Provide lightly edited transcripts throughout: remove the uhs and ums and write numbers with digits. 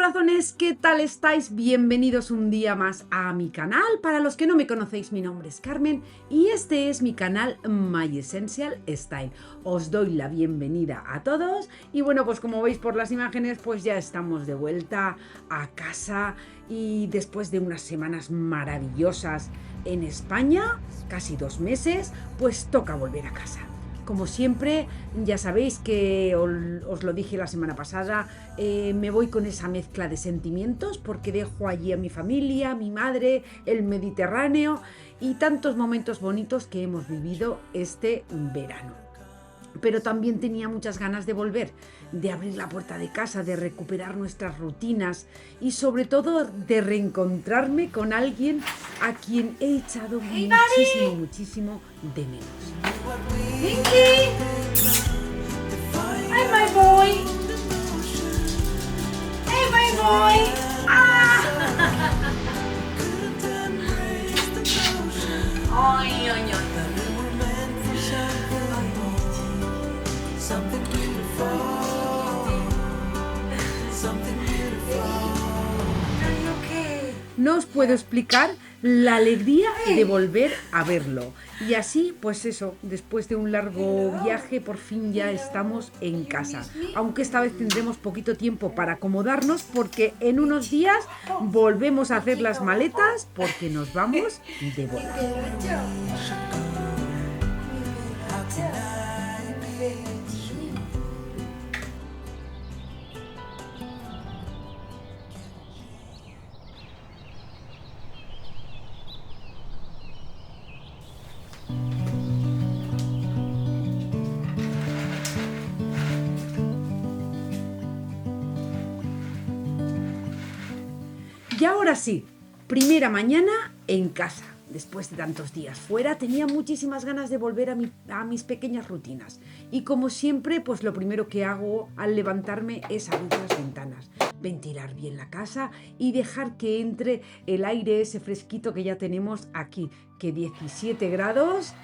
corazones, ¿qué tal estáis? Bienvenidos un día más a mi canal. Para los que no me conocéis, mi nombre es Carmen y este es mi canal My Essential Style. Os doy la bienvenida a todos y bueno, pues como veis por las imágenes, pues ya estamos de vuelta a casa y después de unas semanas maravillosas en España, casi 2 meses, pues toca volver a casa. Como siempre, ya sabéis que os lo dije la semana pasada, me voy con esa mezcla de sentimientos porque dejo allí a mi familia, a mi madre, el Mediterráneo y tantos momentos bonitos que hemos vivido este verano. Pero también tenía muchas ganas de volver, de abrir la puerta de casa, de recuperar nuestras rutinas y sobre todo de reencontrarme con alguien a quien he echado muchísimo de menos. Pinky! Hey, my boy! Hey, my boy! Ah! Ay, ay, ay. No os puedo explicar la alegría de volver a verlo. Y así, pues eso, después de un largo viaje, por fin ya estamos en casa. Aunque esta vez tendremos poquito tiempo para acomodarnos porque en unos días volvemos a hacer las maletas porque nos vamos de boda. Y ahora sí, primera mañana en casa. Después de tantos días fuera, tenía muchísimas ganas de volver a mis pequeñas rutinas. Y como siempre, pues lo primero que hago al levantarme es abrir las ventanas, ventilar bien la casa y dejar que entre el aire ese fresquito que ya tenemos aquí, que 17 grados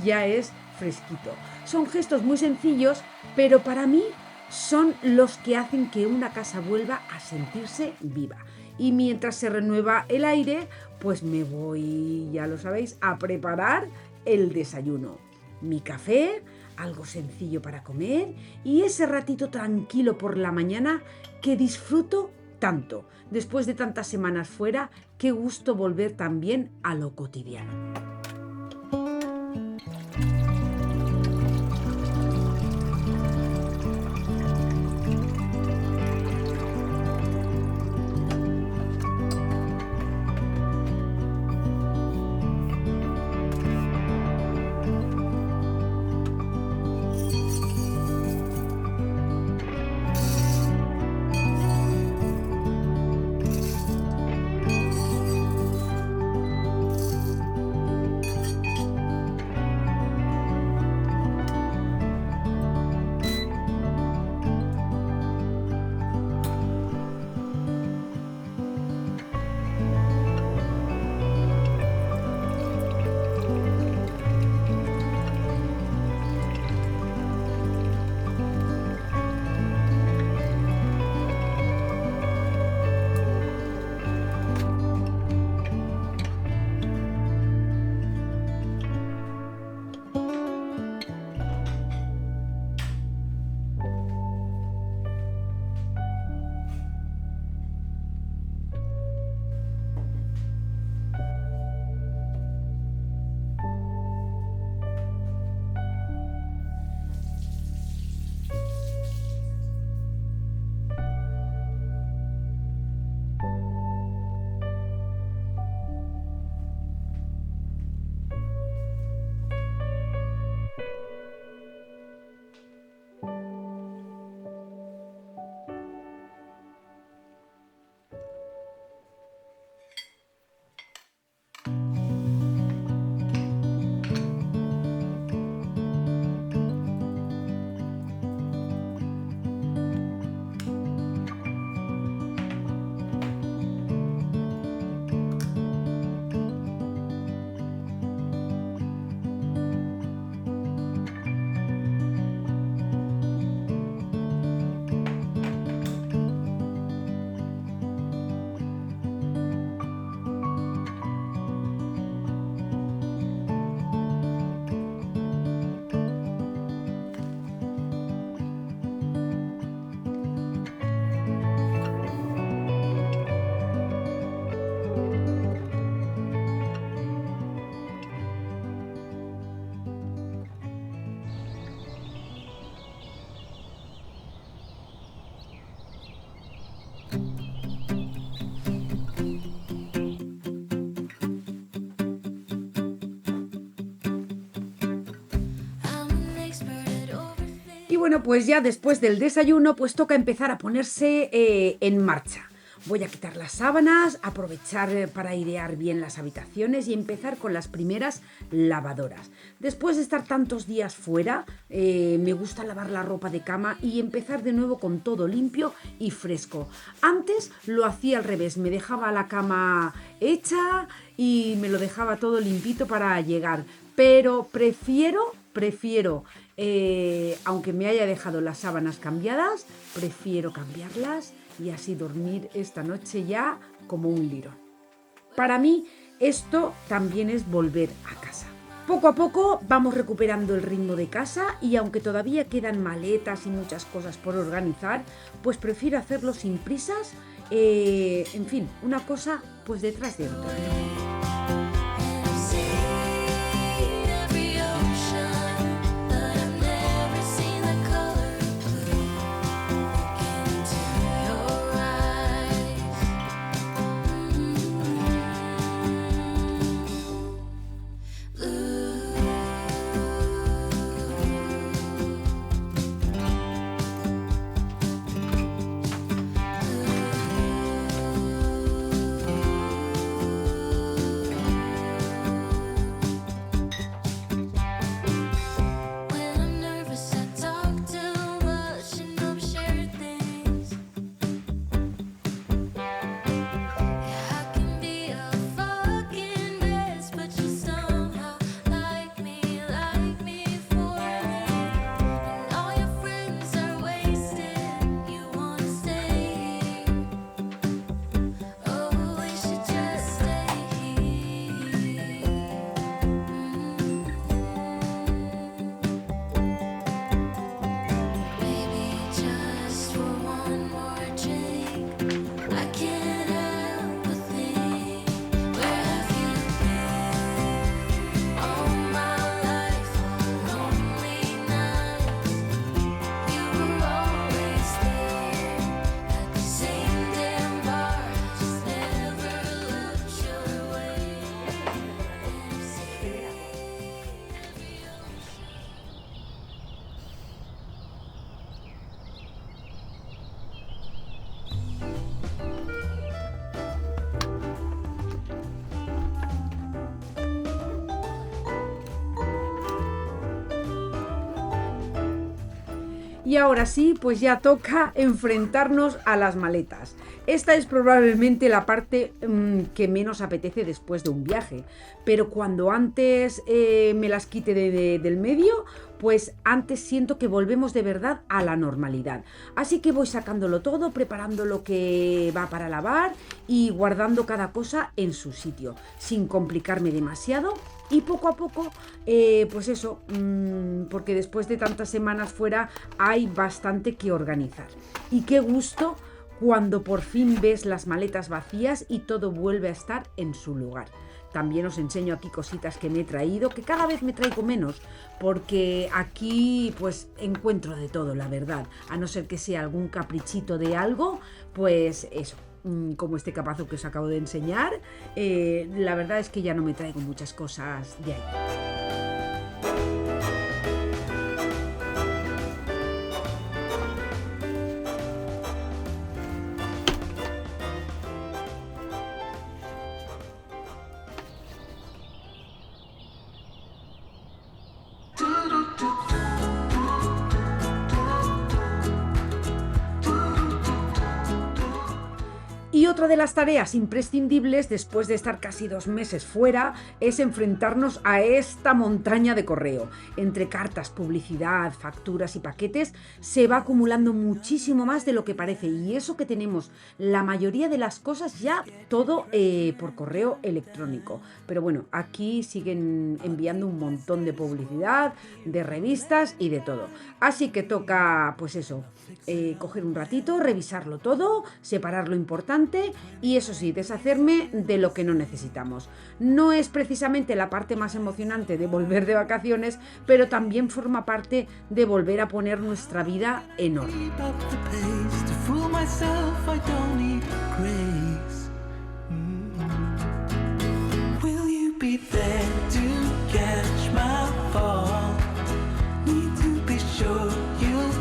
ya es fresquito. Son gestos muy sencillos, pero para mí son los que hacen que una casa vuelva a sentirse viva. Y mientras se renueva el aire, pues me voy, ya lo sabéis, a preparar el desayuno. Mi café, algo sencillo para comer y ese ratito tranquilo por la mañana que disfruto tanto. Después de tantas semanas fuera, qué gusto volver también a lo cotidiano. bueno, pues ya después del desayuno, pues toca empezar a ponerse en marcha. Voy a quitar las sábanas, aprovechar para airear bien las habitaciones y empezar con las primeras lavadoras. Después de estar tantos días fuera, me gusta lavar la ropa de cama y empezar de nuevo con todo limpio y fresco. Antes lo hacía al revés, me dejaba la cama hecha y me lo dejaba todo limpito para llegar. Pero prefiero, aunque me haya dejado las sábanas cambiadas, prefiero cambiarlas y así dormir esta noche ya como un lirón. Para mí esto también es volver a casa. Poco a poco vamos recuperando el ritmo de casa y aunque todavía quedan maletas y muchas cosas por organizar, pues prefiero hacerlo sin prisas, en fin, una cosa pues detrás de otra. Y ahora sí, pues ya toca enfrentarnos a las maletas. Esta es probablemente la parte que menos apetece después de un viaje. Pero cuando antes me las quite del medio, pues antes siento que volvemos de verdad a la normalidad. Así que voy sacándolo todo, preparando lo que va para lavar y guardando cada cosa en su sitio, sin complicarme demasiado. Y poco a poco, pues eso, porque después de tantas semanas fuera hay bastante que organizar. Y qué gusto cuando por fin ves las maletas vacías y todo vuelve a estar en su lugar. También os enseño aquí cositas que me he traído, que cada vez me traigo menos, porque aquí pues encuentro de todo, la verdad. A no ser que sea algún caprichito de algo, pues eso. Como este capazo que os acabo de enseñar, la verdad es que ya no me traigo muchas cosas de ahí. Y otra de las tareas imprescindibles después de estar casi 2 meses fuera es enfrentarnos a esta montaña de correo. Entre cartas, publicidad, facturas y paquetes se va acumulando muchísimo más de lo que parece, y eso que tenemos la mayoría de las cosas ya todo por correo electrónico. Pero bueno, aquí siguen enviando un montón de publicidad, de revistas y de todo. Así que toca, pues eso, coger un ratito, revisarlo todo, separar lo importante y eso sí, deshacerme de lo que no necesitamos. No es precisamente la parte más emocionante de volver de vacaciones, pero también forma parte de volver a poner nuestra vida en orden. You'll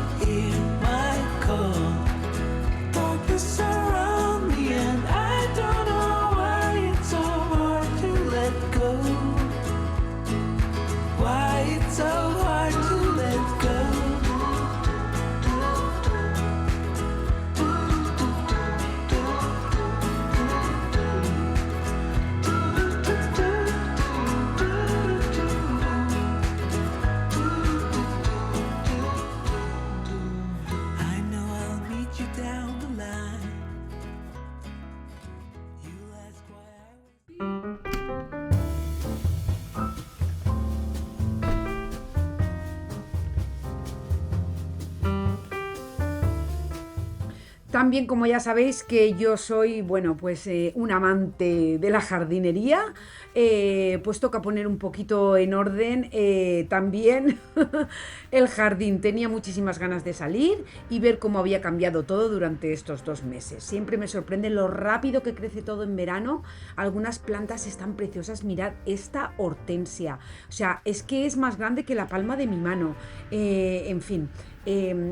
También, como ya sabéis, que yo soy, bueno, pues un amante de la jardinería, pues toca poner un poquito en orden también el jardín. Tenía muchísimas ganas de salir y ver cómo había cambiado todo durante estos 2 meses. Siempre me sorprende lo rápido que crece todo en verano. Algunas plantas están preciosas. Mirad esta hortensia. O sea, es que es más grande que la palma de mi mano. En fin.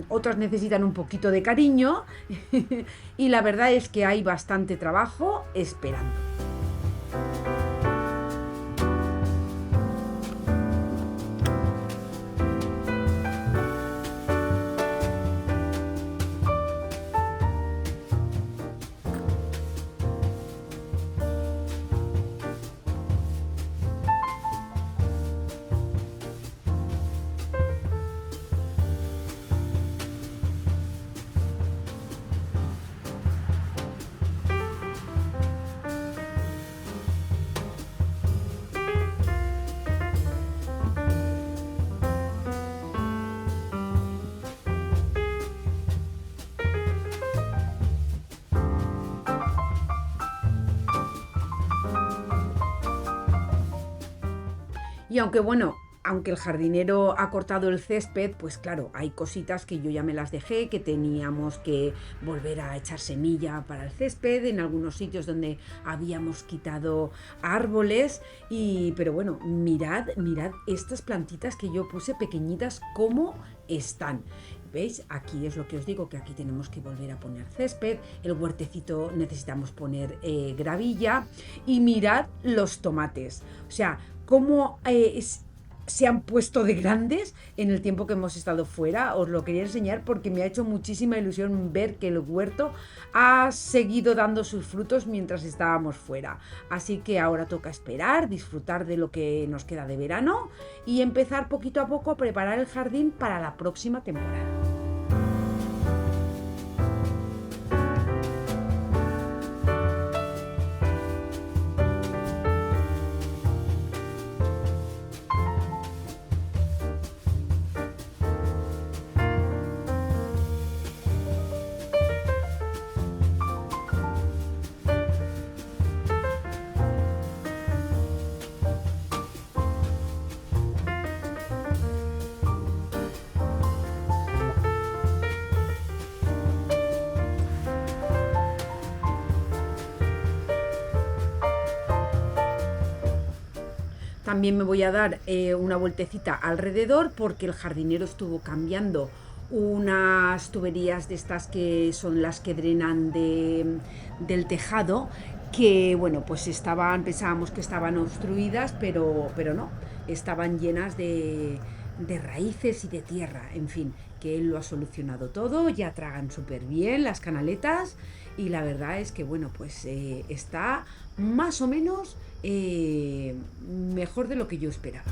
Otras necesitan un poquito de cariño y la verdad es que hay bastante trabajo esperando. Y aunque bueno, aunque el jardinero ha cortado el césped, pues claro, hay cositas que yo ya me las dejé, que teníamos que volver a echar semilla para el césped, en algunos sitios donde habíamos quitado árboles, pero bueno, mirad estas plantitas que yo puse pequeñitas, cómo están. ¿Veis? Aquí es lo que os digo, que aquí tenemos que volver a poner césped, el huertecito necesitamos poner gravilla, y mirad los tomates, o sea, cómo se han puesto de grandes en el tiempo que hemos estado fuera. Os lo quería enseñar porque me ha hecho muchísima ilusión ver que el huerto ha seguido dando sus frutos mientras estábamos fuera. Así que ahora toca esperar, disfrutar de lo que nos queda de verano y empezar poquito a poco a preparar el jardín para la próxima temporada. También me voy a dar una vueltecita alrededor porque el jardinero estuvo cambiando unas tuberías de estas que son las que drenan del tejado, que bueno, pues pensábamos que estaban obstruidas, pero no, estaban llenas de raíces y de tierra, en fin, que él lo ha solucionado todo, ya tragan súper bien las canaletas y la verdad es que bueno, pues está más o menos mejor de lo que yo esperaba.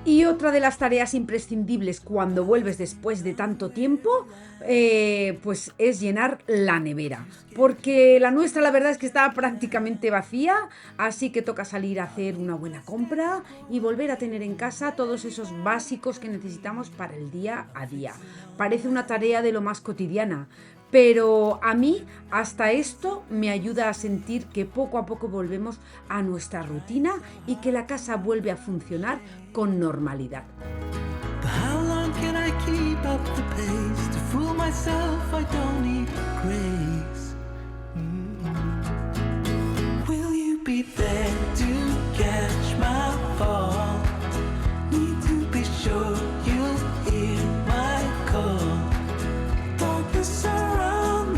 Y otra de las tareas imprescindibles cuando vuelves después de tanto tiempo, pues es llenar la nevera. Porque la nuestra, la verdad es que está prácticamente vacía, así que toca salir a hacer una buena compra y volver a tener en casa todos esos básicos que necesitamos para el día a día. Parece una tarea de lo más cotidiana, pero a mí hasta esto me ayuda a sentir que poco a poco volvemos a nuestra rutina y que la casa vuelve a funcionar con normalidad. How long can I keep up the pace? To fool myself, I don't need grace. Will you be there to catch my fall? Need to be sure you'll hear my call. Darkness around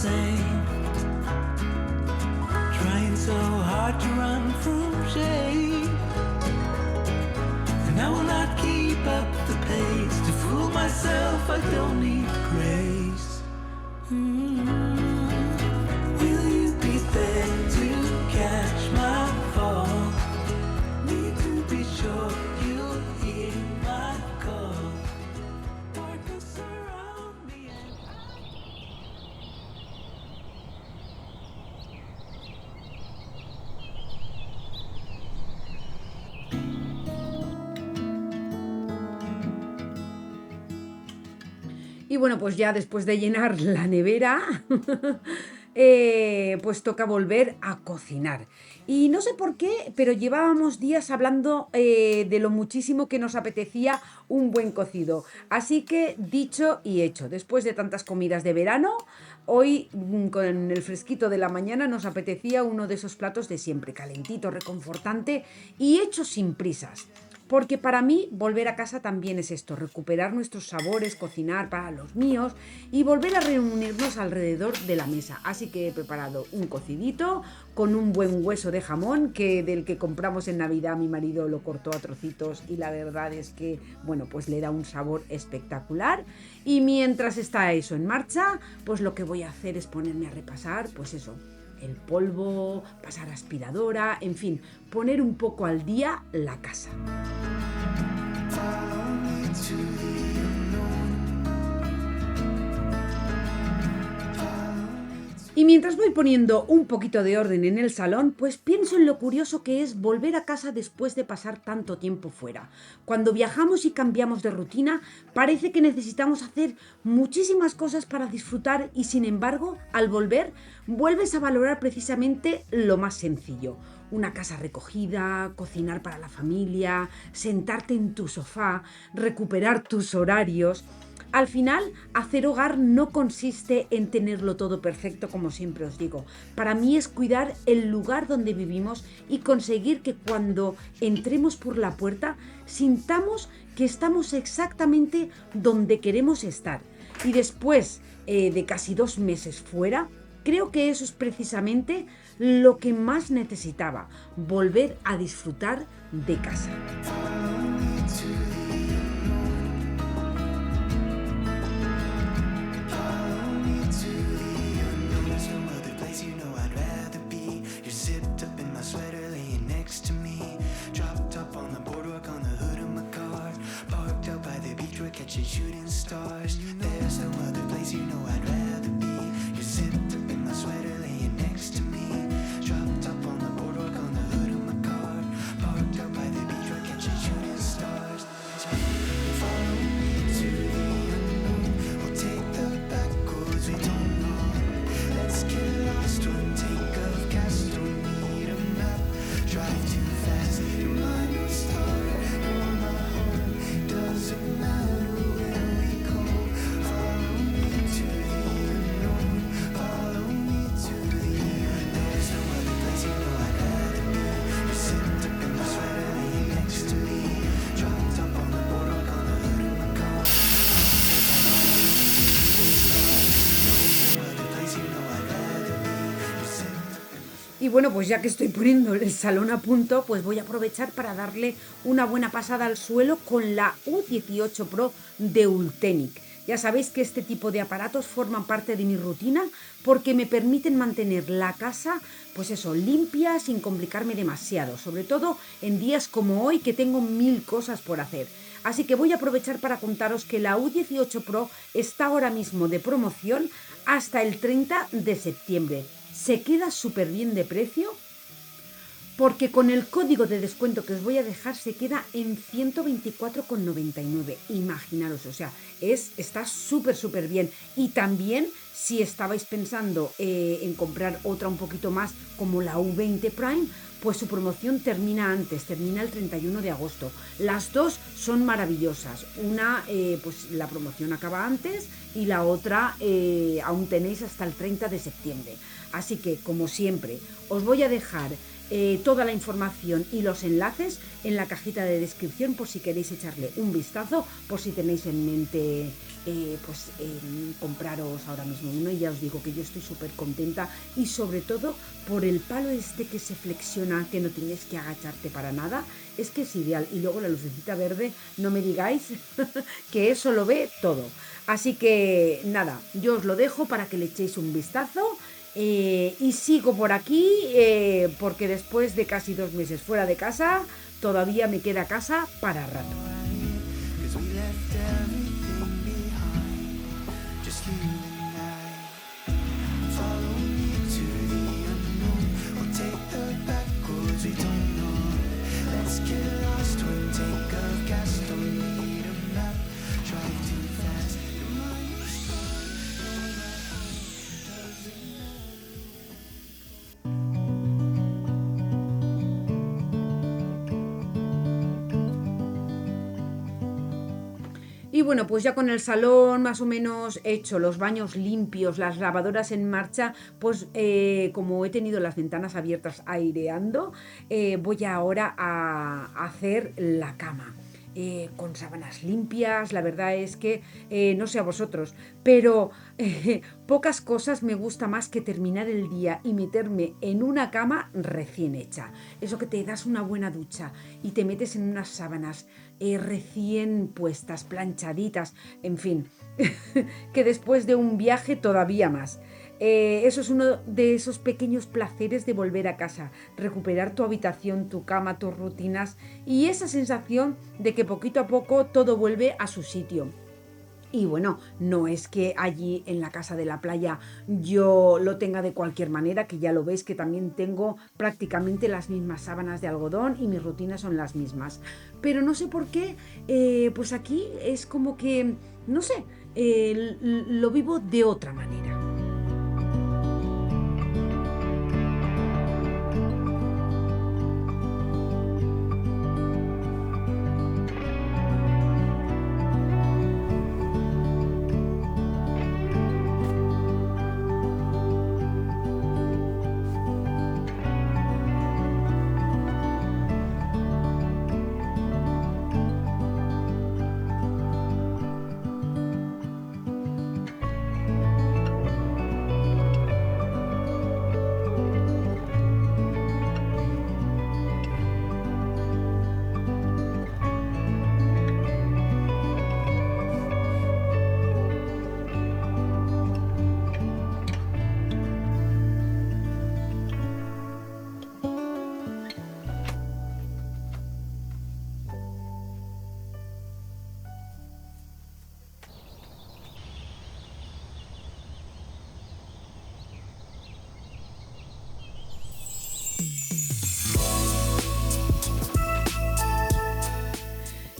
same. Trying so hard to run from shame, and I will not keep up the pace. To fool myself, I don't need grace. Will you be there to catch my fall? Need to be sure you'll hear my call. Darkness surround me. Y bueno, pues ya después de llenar la nevera, pues toca volver a cocinar. Y no sé por qué, pero llevábamos días hablando de lo muchísimo que nos apetecía un buen cocido. Así que dicho y hecho, después de tantas comidas de verano, hoy con el fresquito de la mañana nos apetecía uno de esos platos de siempre, calentito, reconfortante y hecho sin prisas. Porque para mí volver a casa también es esto, recuperar nuestros sabores, cocinar para los míos y volver a reunirnos alrededor de la mesa. Así que he preparado un cocidito con un buen hueso de jamón que del que compramos en Navidad. Mi marido lo cortó a trocitos y la verdad es que, bueno, pues le da un sabor espectacular. Y mientras está eso en marcha, pues lo que voy a hacer es ponerme a repasar, pues eso, el polvo, pasar aspiradora, en fin, poner un poco al día la casa. Y mientras voy poniendo un poquito de orden en el salón, pues pienso en lo curioso que es volver a casa después de pasar tanto tiempo fuera. Cuando viajamos y cambiamos de rutina, parece que necesitamos hacer muchísimas cosas para disfrutar y sin embargo, al volver, vuelves a valorar precisamente lo más sencillo. Una casa recogida, cocinar para la familia, sentarte en tu sofá, recuperar tus horarios. Al final, hacer hogar no consiste en tenerlo todo perfecto, como siempre os digo. Para mí es cuidar el lugar donde vivimos y conseguir que cuando entremos por la puerta sintamos que estamos exactamente donde queremos estar. Y después de casi 2 meses fuera, creo que eso es precisamente lo que más necesitaba, volver a disfrutar de casa. Catching shooting stars. There's no other place you know I'd rather be. You're zipped up in my sweater, laying next to me. Dropped up on the boardwalk on the hood of my car. Parked out by the beach, we're catching shooting stars. Follow me to the unknown. We'll take the back roads we don't know. Let's get lost, one tank of gas, don't need a map. Drive too fast, you're my new star. You're my home, doesn't matter. Y bueno, pues ya que estoy poniendo el salón a punto, pues voy a aprovechar para darle una buena pasada al suelo con la U18 Pro de Ultenic. Ya sabéis que este tipo de aparatos forman parte de mi rutina porque me permiten mantener la casa, pues eso, limpia sin complicarme demasiado, sobre todo en días como hoy que tengo 1000 cosas por hacer. Así que voy a aprovechar para contaros que la U18 Pro está ahora mismo de promoción hasta el 30 de septiembre. Se queda súper bien de precio porque con el código de descuento que os voy a dejar se queda en 124,99. Imaginaros, o sea, está súper bien. Y también si estabais pensando en comprar otra un poquito más como la U20 Prime, pues su promoción termina antes, termina el 31 de agosto. Las dos son maravillosas. Una, pues la promoción acaba antes y la otra aún tenéis hasta el 30 de septiembre. Así que, como siempre, os voy a dejar toda la información y los enlaces en la cajita de descripción por si queréis echarle un vistazo, por si tenéis en mente compraros ahora mismo uno. Y ya os digo que yo estoy súper contenta, y sobre todo por el palo este que se flexiona, que no tienes que agacharte para nada, es que es ideal. Y luego la lucecita verde, no me digáis que eso lo ve todo. Así que nada, yo os lo dejo para que le echéis un vistazo. Y sigo por aquí porque después de casi 2 meses fuera de casa, todavía me queda casa para rato. 'Cause we left everything behind, just you and I. Follow me to the unknown, we'll take the back roads we don't know. Let's get lost, one tank of gas, don't need a map. Drive too fast, your mind is gone, no matter doesn't Y bueno, pues ya con el salón más o menos hecho, los baños limpios, las lavadoras en marcha, pues como he tenido las ventanas abiertas aireando, voy ahora a hacer la cama. Con sábanas limpias. La verdad es que no sé a vosotros, pero pocas cosas me gusta más que terminar el día y meterme en una cama recién hecha. Eso que te das una buena ducha y te metes en unas sábanas recién puestas, planchaditas, en fin, que después de un viaje todavía más. Eso es uno de esos pequeños placeres de volver a casa, recuperar tu habitación, tu cama, tus rutinas, y esa sensación de que poquito a poco todo vuelve a su sitio. Y bueno, no es que allí en la casa de la playa yo lo tenga de cualquier manera, que ya lo veis que también tengo prácticamente las mismas sábanas de algodón y mis rutinas son las mismas. Pero no sé por qué, pues aquí es como que, no sé, lo vivo de otra manera.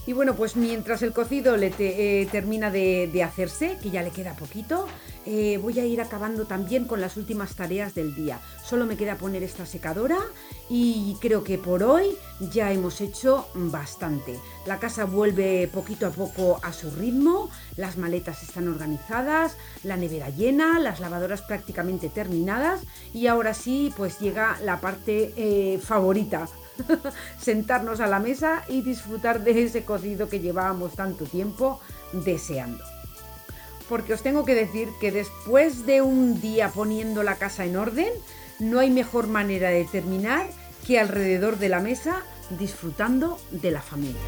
Y bueno, pues mientras el cocido termina de hacerse, que ya le queda poquito, voy a ir acabando también con las últimas tareas del día. Solo me queda poner esta secadora y creo que por hoy ya hemos hecho bastante. La casa vuelve poquito a poco a su ritmo, las maletas están organizadas, la nevera llena, las lavadoras prácticamente terminadas, y ahora sí, pues llega la parte favorita. Sentarnos a la mesa y disfrutar de ese cocido que llevábamos tanto tiempo deseando. Porque os tengo que decir que después de un día poniendo la casa en orden, no hay mejor manera de terminar que alrededor de la mesa disfrutando de la familia.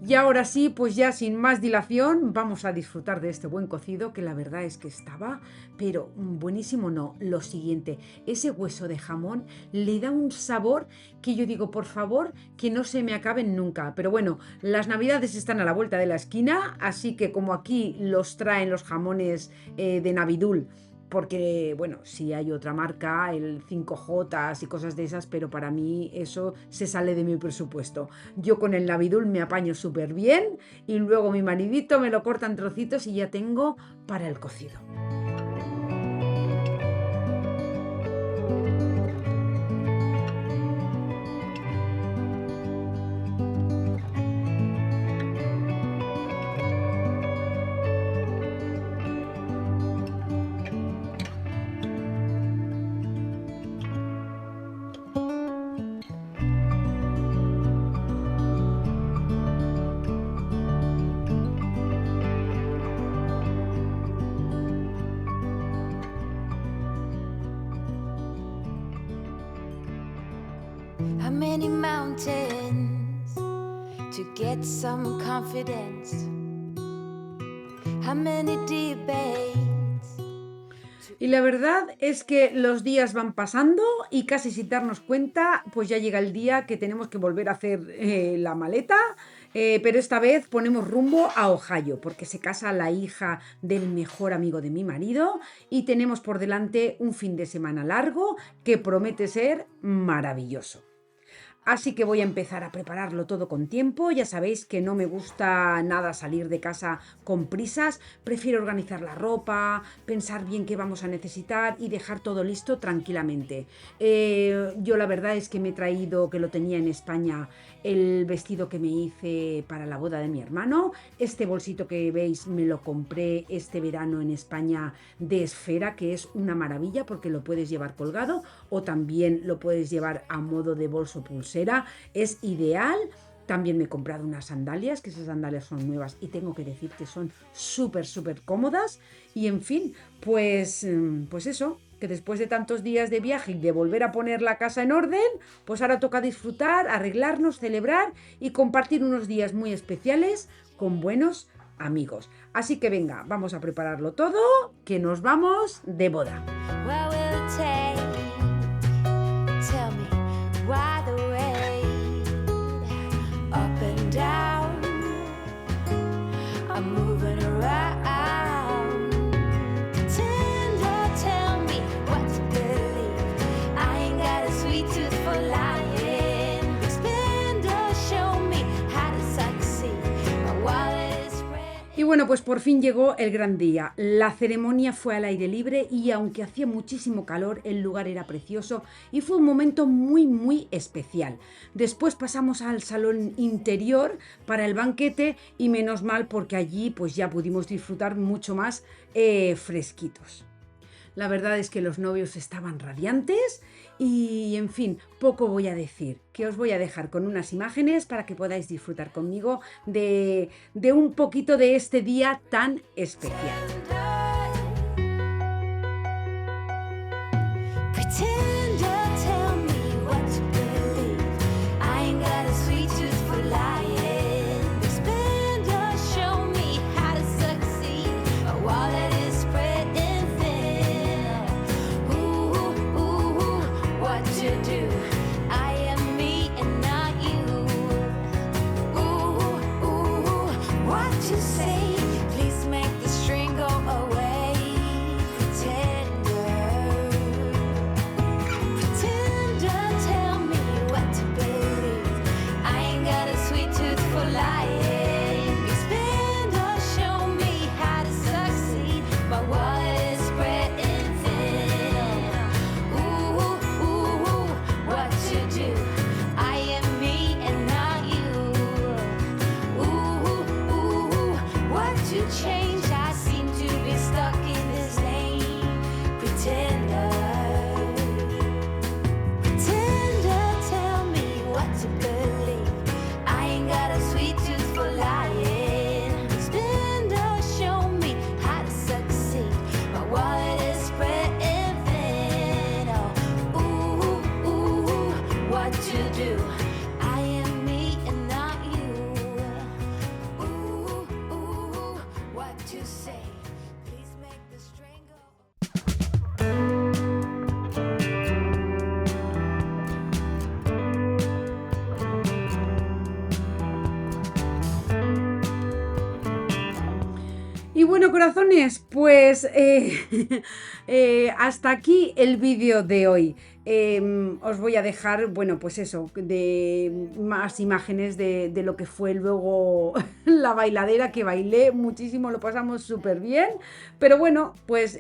Y ahora sí, pues ya sin más dilación, vamos a disfrutar de este buen cocido, que la verdad es que estaba, pero buenísimo no. Lo siguiente, ese hueso de jamón le da un sabor que yo digo, por favor, que no se me acaben nunca. Pero bueno, las navidades están a la vuelta de la esquina, así que como aquí los traen los jamones de Navidul, porque, bueno, sí hay otra marca, el 5J y cosas de esas, pero para mí eso se sale de mi presupuesto. Yo con el Navidul me apaño súper bien y luego mi maridito me lo corta en trocitos y ya tengo para el cocido. How many mountains to get some confidence? How many debates? Y la verdad es que los días van pasando y casi sin darnos cuenta, pues ya llega el día que tenemos que volver a hacer la maleta, pero esta vez ponemos rumbo a Ohio, porque se casa la hija del mejor amigo de mi marido y tenemos por delante un fin de semana largo que promete ser maravilloso. Así que voy a empezar a prepararlo todo con tiempo. Ya sabéis que no me gusta nada salir de casa con prisas. Prefiero organizar la ropa, pensar bien qué vamos a necesitar y dejar todo listo tranquilamente. Yo la verdad es que me he traído, que lo tenía en España, el vestido que me hice para la boda de mi hermano. Este bolsito que veis me lo compré este verano en España de esfera, que es una maravilla porque lo puedes llevar colgado o también lo puedes llevar a modo de bolso pulsera. Es ideal. También me he comprado unas sandalias, que esas sandalias son nuevas y tengo que decir que son súper cómodas. Y en fin, pues eso, que después de tantos días de viaje y de volver a poner la casa en orden, pues ahora toca disfrutar, arreglarnos, celebrar y compartir unos días muy especiales con buenos amigos. Así que venga, vamos a prepararlo todo, que nos vamos de boda. Where will it take? Tell me why the way up and down. I'm moving around. Pretend or tell me what to believe. I ain't got a sweet tooth for lying. Expand or show me how to succeed. My wallet is red. Y bueno, pues por fin llegó el gran día. La ceremonia fue al aire libre y aunque hacía muchísimo calor, el lugar era precioso y fue un momento muy especial. Después pasamos al salón interior para el banquete y menos mal porque allí pues ya pudimos disfrutar mucho más fresquitos. La verdad es que los novios estaban radiantes y, en fin, poco voy a decir, que os voy a dejar con unas imágenes para que podáis disfrutar conmigo de un poquito de este día tan especial. Pretend or tell me what to believe. I ain't got a sweet tooth for lying. Expand or show me how to succeed. My wallet is spreading thin. Ooh, what to do? I am me and not you. Ooh, what to say? Please make the string go away. Pretender. Bueno, corazones, pues hasta aquí el vídeo de hoy. Os voy a dejar, bueno, pues eso, de más imágenes de lo que fue luego la bailadera que bailé muchísimo, lo pasamos súper bien, pero bueno, pues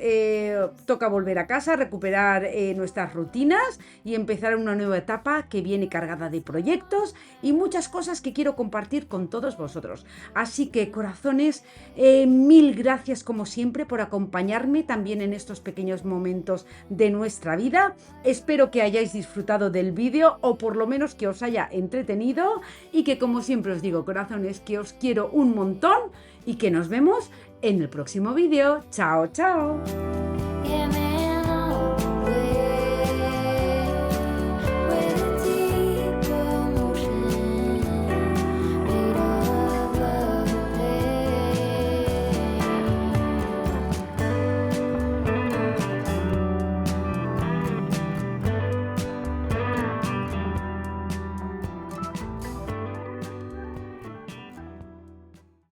toca volver a casa, recuperar nuestras rutinas y empezar una nueva etapa que viene cargada de proyectos y muchas cosas que quiero compartir con todos vosotros. Así que, corazones, mil gracias como siempre por acompañarme también en estos pequeños momentos de nuestra vida. Espero que hayáis disfrutado del vídeo o por lo menos que os haya entretenido y que, como siempre os digo, corazones, que os quiero un montón y que nos vemos en el próximo vídeo. ¡Chao, chao! And